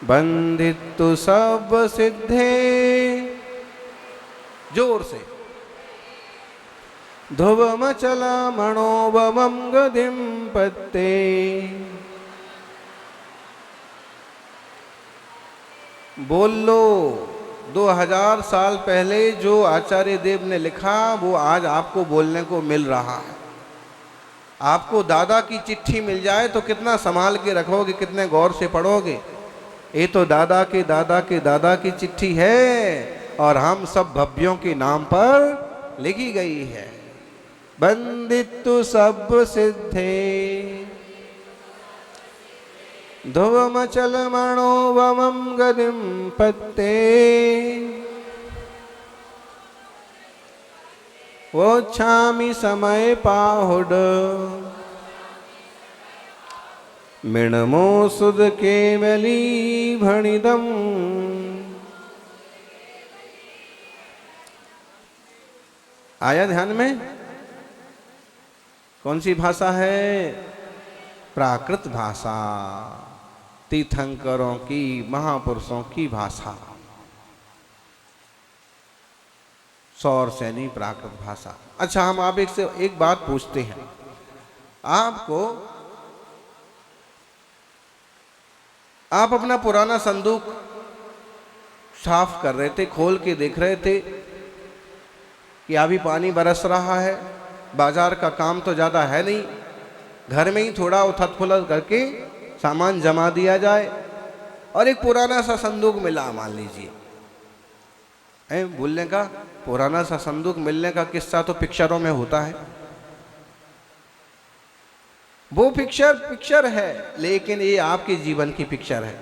बंधितु सब सिद्धे, जोर से, ध्रुवम चला मनोवमं गतिं पत्ते। बोल लो, 2000 साल पहले जो आचार्य देव ने लिखा वो आज आपको बोलने को मिल रहा है। आपको दादा की चिट्ठी मिल जाए तो कितना संभाल के रखोगे, कितने गौर से पढ़ोगे। ये तो दादा के दादा के दादा की चिट्ठी है और हम सब भव्यों के नाम पर लिखी गई है। बंदितु सब सिद्धे, ध्रुवमचल मनोवमं गतिं पत्ते। वोच्छामि समय पाहुड, मृण्मो सुध केवली भणिदम्। आया ध्यान में? कौन सी भाषा है? प्राकृत भाषा, तीर्थंकरों की, महापुरुषों की भाषा, सौर सैनी प्राकृत भाषा। अच्छा, हम आप एक से एक बात पूछते हैं। आप अपना पुराना संदूक साफ कर रहे थे, खोल के देख रहे थे कि अभी पानी बरस रहा है, बाजार का काम तो ज़्यादा है नहीं, घर में ही थोड़ा उथल पुथल करके सामान जमा दिया जाए, और एक पुराना सा संदूक मिला, मान लीजिए। भूलने का, पुराना सा संदूक मिलने का किस्सा तो पिक्चरों में होता है। वो पिक्चर है, लेकिन ये आपके जीवन की पिक्चर है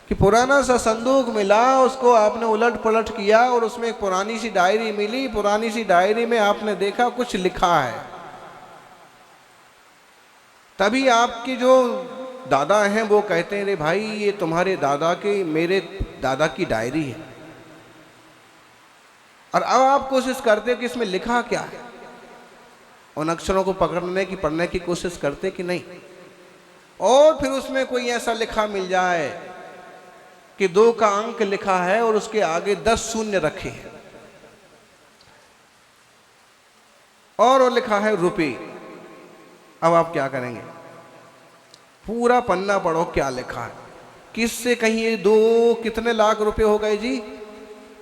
कि पुराना सा संदूक मिला, उसको आपने उलट पलट किया और उसमें एक पुरानी सी डायरी मिली। पुरानी सी डायरी में आपने देखा कुछ लिखा है। तभी आपके जो दादा हैं वो कहते हैं, रे भाई ये तुम्हारे दादा के, मेरे दादा की डायरी है। और अब आप कोशिश करते हो कि इसमें लिखा क्या है, उन अक्षरों को पकड़ने की, पढ़ने की कोशिश करते कि नहीं। और फिर उसमें कोई ऐसा लिखा मिल जाए कि 2 का अंक लिखा है और उसके आगे 10 शून्य रखे हैं और वो लिखा है रुपए। अब आप क्या करेंगे? पूरा पन्ना पढ़ो क्या लिखा है, किससे कहिए 2 कितने लाख रुपए हो गए जी।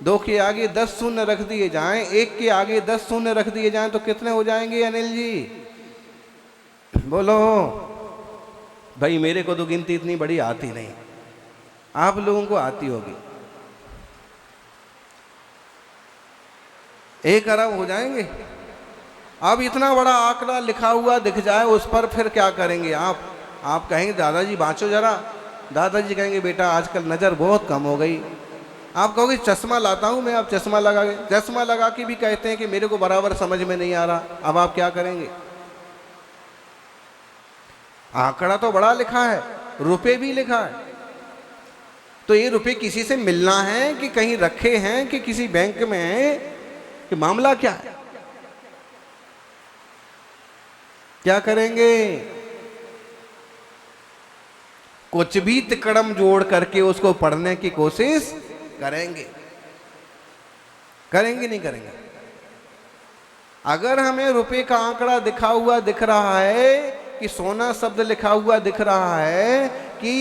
2 के आगे 10 शून्य रख दिए जाएं, 1 के आगे 10 शून्य रख दिए जाएं तो कितने हो जाएंगे अनिल जी? बोलो भाई, मेरे को तो गिनती इतनी बड़ी आती नहीं, आप लोगों को आती होगी। 1 अरब हो जाएंगे। अब इतना बड़ा आंकड़ा लिखा हुआ दिख जाए उस पर, फिर क्या करेंगे आप कहेंगे दादाजी बाँचो जरा। दादाजी कहेंगे बेटा आजकल नज़र बहुत कम हो गई। आप कहोगे चश्मा लाता हूँ मैं, आप चश्मा लगा के भी कहते हैं कि मेरे को बराबर समझ में नहीं आ रहा। अब आप क्या करेंगे? आंकड़ा तो बड़ा लिखा है, रुपए भी लिखा है, तो ये रुपए किसी से मिलना है कि कहीं रखे हैं कि किसी बैंक में है कि मामला क्या है? क्या करेंगे? कुछ भी तिकड़म जोड़ करके उसको पढ़ने की कोशिश करेंगे नहीं करेंगे? अगर हमें रुपए का आंकड़ा दिखा हुआ दिख रहा है, कि सोना शब्द लिखा हुआ दिख रहा है, कि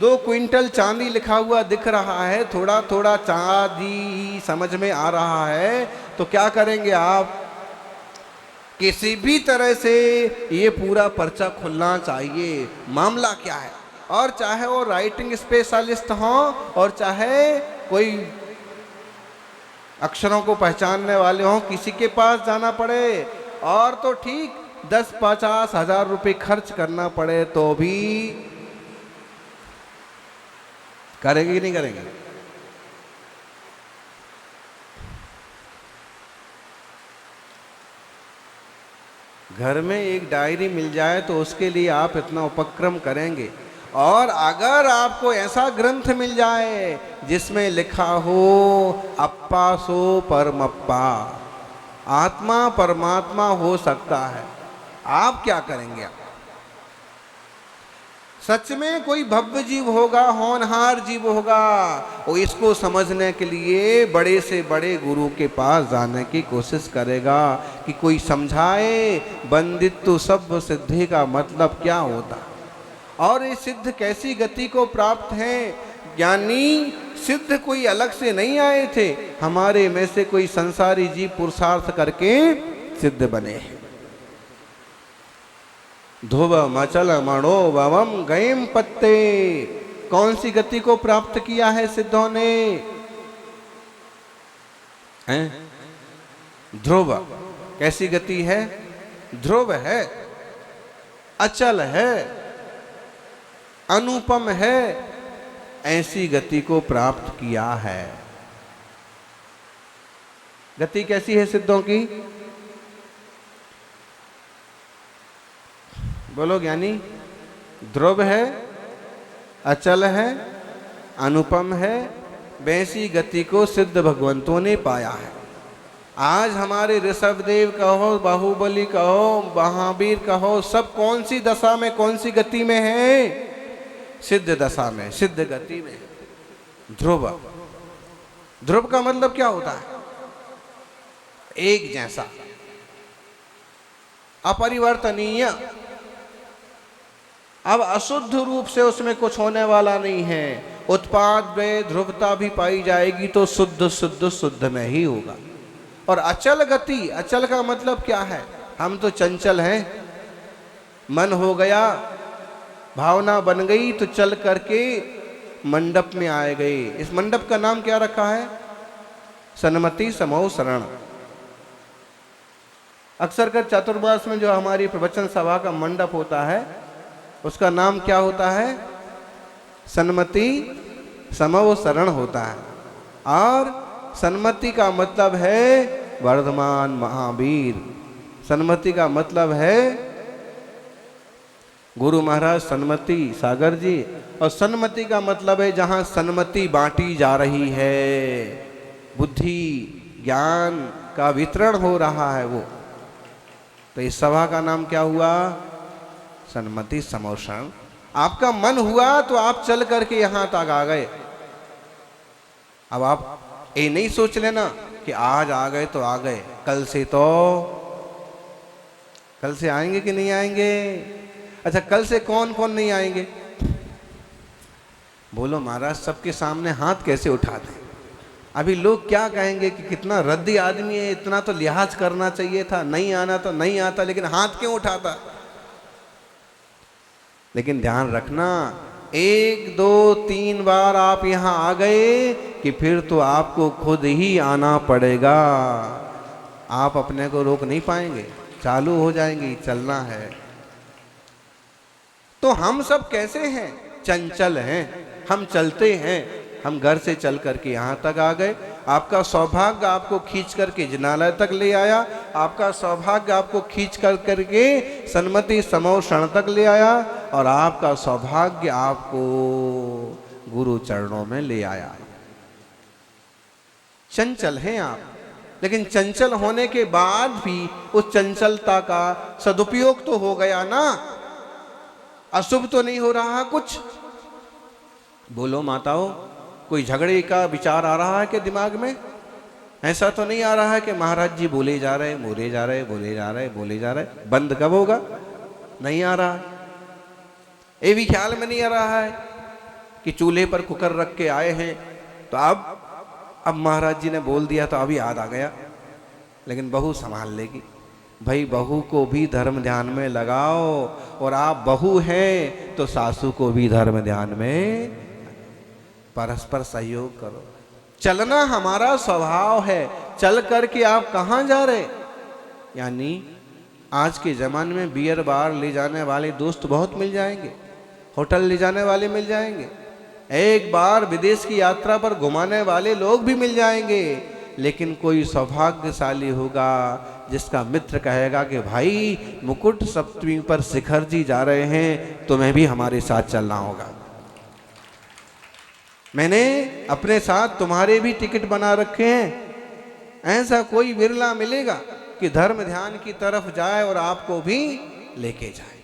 2 क्विंटल चांदी लिखा हुआ दिख रहा है, थोड़ा थोड़ा चांदी समझ में आ रहा है, तो क्या करेंगे आप? किसी भी तरह से ये पूरा पर्चा खुलना चाहिए, मामला क्या है। और चाहे वो राइटिंग स्पेशलिस्ट हो और चाहे कोई अक्षरों को पहचानने वाले हों, किसी के पास जाना पड़े और तो ठीक 10-50 हज़ार रुपये खर्च करना पड़े तो भी करेंगे कि नहीं करेंगे? घर में एक डायरी मिल जाए तो उसके लिए आप इतना उपक्रम करेंगे। और अगर आपको ऐसा ग्रंथ मिल जाए जिसमें लिखा हो अप्पा सो परमप्पा, आत्मा परमात्मा हो सकता है, आप क्या करेंगे? सच में कोई भव्य जीव होगा, होनहार जीव होगा, और इसको समझने के लिए बड़े से बड़े गुरु के पास जाने की कोशिश करेगा कि कोई समझाए बंदित्व सब सिद्धि का मतलब क्या होता, और ये सिद्ध कैसी गति को प्राप्त है। ज्ञानी सिद्ध कोई अलग से नहीं आए थे, हमारे में से कोई संसारी जीव पुरुषार्थ करके सिद्ध बने हैं। ध्रुव मचल मणो भवम गयम पत्ते, कौन सी गति को प्राप्त किया है सिद्धों ने? ध्रुव कैसी गति है? ध्रुव है, अचल है, अनुपम है, ऐसी गति को प्राप्त किया है। गति कैसी है सिद्धों की? बोलो ज्ञानी। ध्रुव है, अचल है, अनुपम है, वैसी गति को सिद्ध भगवंतों ने पाया है। आज हमारे ऋषभदेव कहो, बाहुबली कहो, महावीर कहो, सब कौन सी दशा में, कौन सी गति में है? सिद्ध दशा में, सिद्ध गति में। ध्रुव, ध्रुव का मतलब क्या होता है? एक जैसा, अपरिवर्तनीय। अब अशुद्ध रूप से उसमें कुछ होने वाला नहीं है। उत्पाद में ध्रुवता भी पाई जाएगी तो शुद्ध शुद्ध शुद्ध में ही होगा। और अचल गति, अचल का मतलब क्या है? हम तो चंचल हैं, मन हो गया, भावना बन गई तो चल करके मंडप में आए गए। इस मंडप का नाम क्या रखा है? सन्मति समो शरण। अक्सर कर चातुर्मास में जो हमारी प्रवचन सभा का मंडप होता है उसका नाम क्या होता है? सन्मति समो शरण होता है। और सन्मति का मतलब है वर्धमान महावीर। सन्मति का मतलब है गुरु महाराज सन्मति सागर जी, और सन्मति का मतलब है जहाँ सन्मति बांटी जा रही है, बुद्धि ज्ञान का वितरण हो रहा है वो। तो इस सभा का नाम क्या हुआ? सन्मति समोषण। आपका मन हुआ तो आप चल करके यहां तक आ गए। अब आप ये नहीं सोच लेना कि आज आ गए तो आ गए, कल से आएंगे कि नहीं आएंगे? अच्छा, कल से कौन कौन नहीं आएंगे? बोलो महाराज, सबके सामने हाथ कैसे उठाते? अभी लोग क्या कहेंगे कि कितना रद्दी आदमी है, इतना तो लिहाज करना चाहिए था, नहीं आना तो नहीं आता, लेकिन हाथ क्यों उठाता? लेकिन ध्यान रखना, 1 2 3 बार आप यहां आ गए कि फिर तो आपको खुद ही आना पड़ेगा। आप अपने को रोक नहीं पाएंगे, चालू हो जाएंगी, चलना है। तो हम सब कैसे हैं? चंचल हैं, हम चलते हैं। हम घर से चल करके यहाँ तक आ गए। आपका सौभाग्य आपको खींच करके जिनालय तक ले आया, आपका सौभाग्य आपको खींच कर करके सन्मति समो शरण तक ले आया, और आपका सौभाग्य आपको गुरु चरणों में ले आया। चंचल हैं आप, लेकिन चंचल होने के बाद भी उस चंचलता का सदुपयोग तो हो गया ना, अशुभ तो नहीं हो रहा कुछ। बोलो माताओं, कोई झगड़े का विचार आ रहा है कि दिमाग में? ऐसा तो नहीं आ रहा है कि महाराज जी बोले जा रहे, बोले जा रहे, बोले जा रहे, बोले जा रहे, बंद कब होगा? नहीं आ रहा है। ये भी ख्याल में नहीं आ रहा है कि चूल्हे पर कुकर रख के आए हैं तो अब महाराज जी ने बोल दिया तो अभी याद आ गया, लेकिन बहू संभाल लेगी। भाई, बहू को भी धर्म ध्यान में लगाओ, और आप बहू हैं तो सासू को भी धर्म ध्यान में, परस्पर सहयोग करो। चलना हमारा स्वभाव है। चल करके आप कहाँ जा रहे? यानी आज के ज़माने में बियर बार ले जाने वाले दोस्त बहुत मिल जाएंगे, होटल ले जाने वाले मिल जाएंगे, एक बार विदेश की यात्रा पर घुमाने वाले लोग भी मिल जाएंगे, लेकिन कोई सौभाग्यशाली होगा जिसका मित्र कहेगा कि भाई मुकुट सप्तमी पर शिखर जी जा रहे हैं, तुम्हें भी हमारे साथ चलना होगा। मैंने अपने साथ तुम्हारे भी टिकट बना रखे हैं। ऐसा कोई विरला मिलेगा कि धर्म ध्यान की तरफ जाए और आपको भी लेके जाए।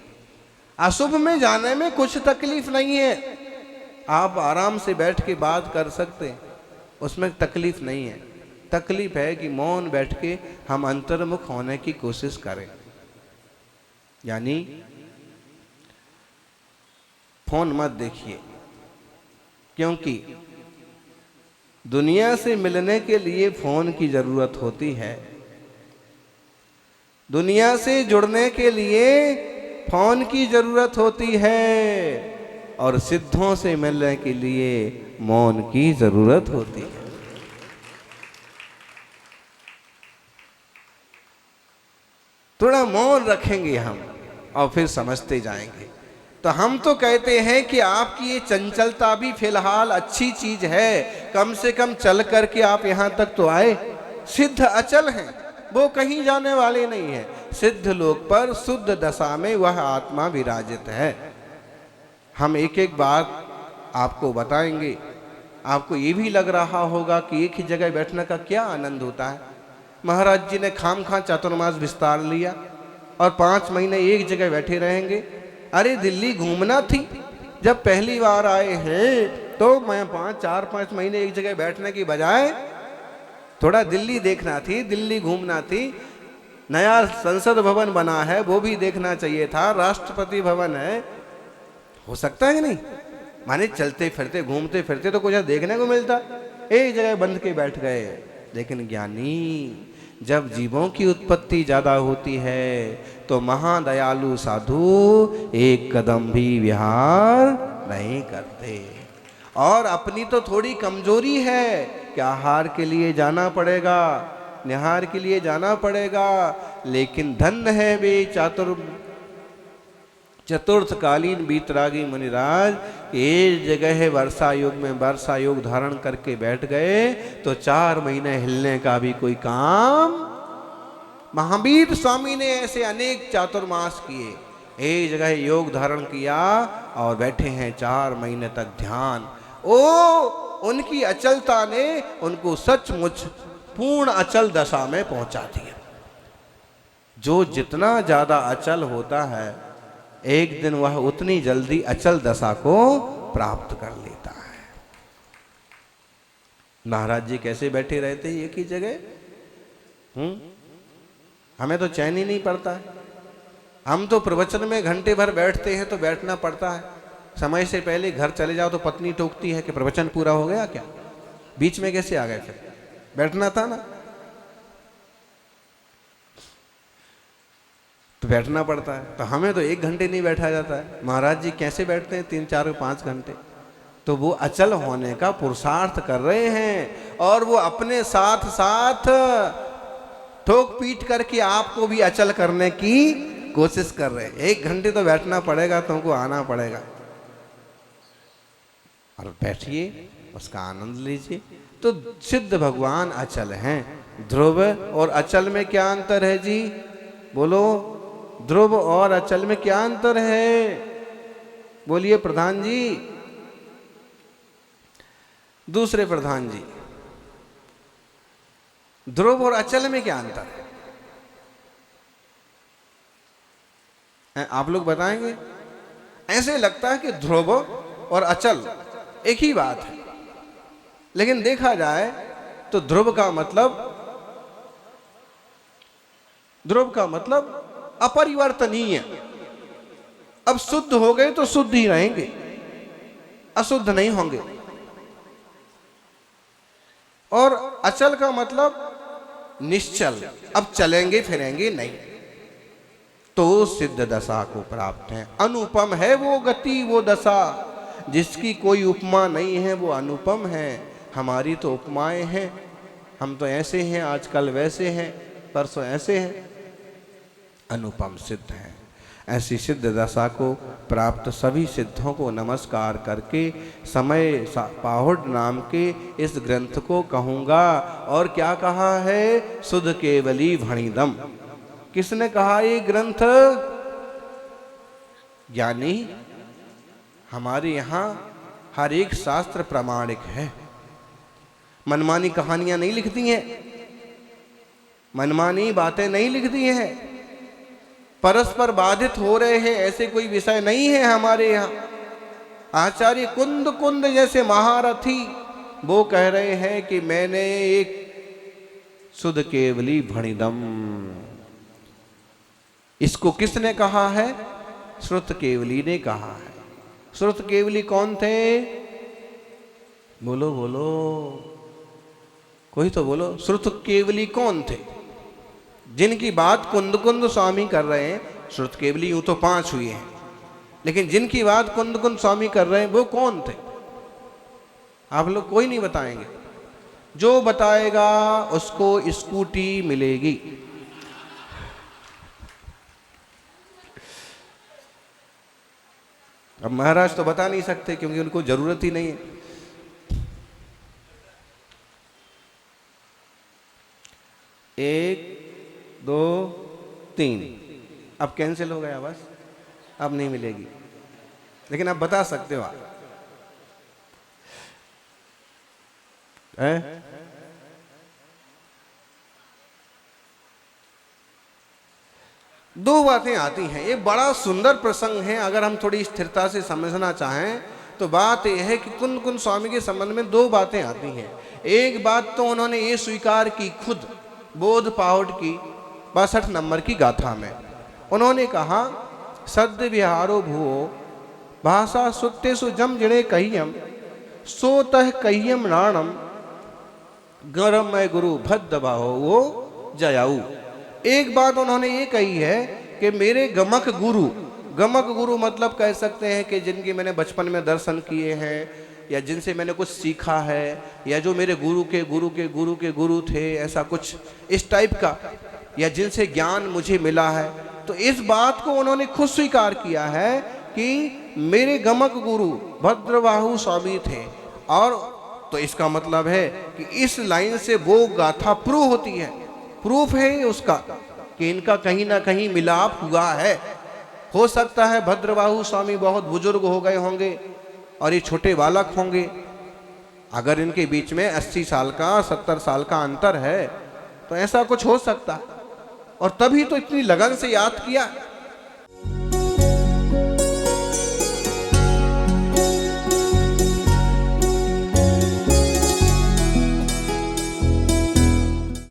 अशुभ में जाने में कुछ तकलीफ नहीं है, आप आराम से बैठ के बात कर सकते हैं, उसमें तकलीफ नहीं है। तकलीफ है कि मौन बैठ के हम अंतर्मुख होने की कोशिश करें। यानी फोन मत देखिए, क्योंकि दुनिया से मिलने के लिए फोन की जरूरत होती है, दुनिया से जुड़ने के लिए फोन की जरूरत होती है, और सिद्धों से मिलने के लिए मौन की जरूरत होती है। थोड़ा मौन रखेंगे हम और फिर समझते जाएंगे। तो हम तो कहते हैं कि आपकी ये चंचलता भी फिलहाल अच्छी चीज है, कम से कम चल करके आप यहां तक तो आए। सिद्ध अचल हैं, वो कहीं जाने वाले नहीं है। सिद्ध लोक पर शुद्ध दशा में वह आत्मा विराजित है। हम एक एक बात आपको बताएंगे। आपको ये भी लग रहा होगा कि एक ही जगह बैठने का क्या आनंद होता है। महाराज जी ने खामखा चातुर्मास विस्तार लिया और 5 महीने एक जगह बैठे रहेंगे। अरे दिल्ली घूमना थी, जब पहली बार आए हैं तो मैं 4-5 महीने एक जगह बैठने की बजाय थोड़ा दिल्ली देखना थी, दिल्ली घूमना थी। नया संसद भवन बना है, वो भी देखना चाहिए था। राष्ट्रपति भवन है, हो सकता है नहीं, माने चलते फिरते घूमते फिरते तो कुछ देखने को मिलता, एक जगह बंद के बैठ गए। लेकिन ज्ञानी, जब जीवों की उत्पत्ति ज्यादा होती है तो महादयालु साधु एक कदम भी विहार नहीं करते। और अपनी तो थोड़ी कमजोरी है कि आहार के लिए जाना पड़ेगा, निहार के लिए जाना पड़ेगा, लेकिन धन्य है वे चतुर्थकालीन बीतरागी मुनिराज, एक जगह है वर्षा योग में वर्षा योग धारण करके बैठ गए तो 4 महीने हिलने का भी कोई काम। महावीर स्वामी ने ऐसे अनेक चातुर्मास किए, एक जगह योग धारण किया और बैठे हैं 4 महीने तक ध्यान। उनकी अचलता ने उनको सचमुच पूर्ण अचल दशा में पहुंचा दिया। जो जितना ज्यादा अचल होता है, एक दिन वह उतनी जल्दी अचल दशा को प्राप्त कर लेता है। महाराज जी कैसे बैठे रहते हैं एक ही जगह? हमें तो चैन ही नहीं पड़ता है। हम तो प्रवचन में घंटे भर बैठते हैं तो बैठना पड़ता है। समय से पहले घर चले जाओ तो पत्नी टोकती है कि प्रवचन पूरा हो गया क्या, बीच में कैसे आ गए? फिर बैठना था ना, तो बैठना पड़ता है। तो हमें तो 1 घंटे नहीं बैठा जाता है। महाराज जी कैसे बैठते हैं 3, 4, 5 घंटे? तो वो अचल होने का पुरुषार्थ कर रहे हैं और वो अपने साथ साथ ठोक पीट करके आपको भी अचल करने की कोशिश कर रहे हैं। 1 घंटे तो बैठना पड़ेगा, तुमको आना पड़ेगा और बैठिए, उसका आनंद लीजिए। तो सिद्ध भगवान अचल हैं। ध्रुव और अचल में क्या अंतर है जी? बोलो, ध्रुव और अचल में क्या अंतर है? बोलिए प्रधान जी, दूसरे प्रधान जी, ध्रुव और अचल में क्या अंतर है? आप लोग बताएंगे? ऐसे लगता है कि ध्रुव और अचल एक ही बात है, लेकिन देखा जाए तो ध्रुव का मतलब अपरिवर्तनीय। अब शुद्ध हो गए तो शुद्ध ही रहेंगे, अशुद्ध नहीं होंगे। और अचल का मतलब निश्चल, अब चलेंगे फिरेंगे नहीं। तो सिद्ध दशा को प्राप्त है। अनुपम है वो गति, वो दशा जिसकी कोई उपमा नहीं है, वो अनुपम है। हमारी तो उपमाएं हैं, हम तो ऐसे हैं, आजकल वैसे हैं, परसों ऐसे हैं। अनुपम सिद्ध है। ऐसी सिद्ध दशा को प्राप्त सभी सिद्धों को नमस्कार करके समय पाहुड़ नाम के इस ग्रंथ को कहूँगा। और क्या कहा है? सुध केवली भणिदम। किसने कहा ये ग्रंथ? यानी हमारे यहाँ हर एक शास्त्र प्रामाणिक है। मनमानी कहानियां नहीं लिखती हैं, मनमानी बातें नहीं लिखती हैं। परस्पर बाधित हो रहे हैं ऐसे कोई विषय नहीं है हमारे यहाँ। आचार्य कुंद कुंद जैसे महारथी वो कह रहे हैं कि मैंने एक सुध केवली भणिदम। इसको किसने कहा है? श्रुत केवली ने कहा है। श्रुत केवली कौन थे? बोलो बोलो, कोई तो बोलो। श्रुत केवली कौन थे? जिनकी बात कुंद कुंद स्वामी कर रहे हैं। श्रुत केवली यूं तो 5 हुए हैं, लेकिन जिनकी बात कुंद कुंद स्वामी कर रहे हैं वो कौन थे? आप लोग कोई नहीं बताएंगे। जो बताएगा उसको स्कूटी मिलेगी। अब महाराज तो बता नहीं सकते क्योंकि उनको जरूरत ही नहीं है। एक, 2, 3 अब कैंसिल हो गया, बस अब नहीं मिलेगी, लेकिन आप बता सकते हो। आप है? दो बातें आती हैं। ये बड़ा सुंदर प्रसंग है। अगर हम थोड़ी स्थिरता से समझना चाहें तो बात यह है कि कुंद कुंद स्वामी के संबंध में 2 बातें आती हैं। एक बात तो उन्होंने ये स्वीकार की खुद बोध पाउट की 62 नंबर की गाथा में। उन्होंने कहा सद्य विहारो भुवो भाषा सुत्तेषु जम जिणे कह्यम सोतः कह्यम नाणम गरम मैं गुरु भद्द बाहो वो जयाऊ। एक बात उन्होंने ये कही है कि मेरे गमक गुरु मतलब कह सकते हैं कि जिनकी मैंने बचपन में दर्शन किए हैं या जिनसे मैंने कुछ सीखा है या जो मेरे गुरु के गुरु के गुरु के गुरु थे, ऐसा कुछ इस टाइप का, या जिनसे ज्ञान मुझे मिला है। तो इस बात को उन्होंने खुद स्वीकार किया है कि मेरे गमक गुरु भद्रबाहु स्वामी थे। और तो इसका मतलब है कि इस लाइन से वो गाथा प्रूव होती है, प्रूफ है उसका कि इनका कहीं ना कहीं मिलाप हुआ है। हो सकता है भद्रबाहु स्वामी बहुत बुजुर्ग हो गए होंगे और ये छोटे बालक होंगे। अगर इनके बीच में 80 साल का 70 साल का अंतर है तो ऐसा कुछ हो सकता है। और तभी तो इतनी लगन से याद किया।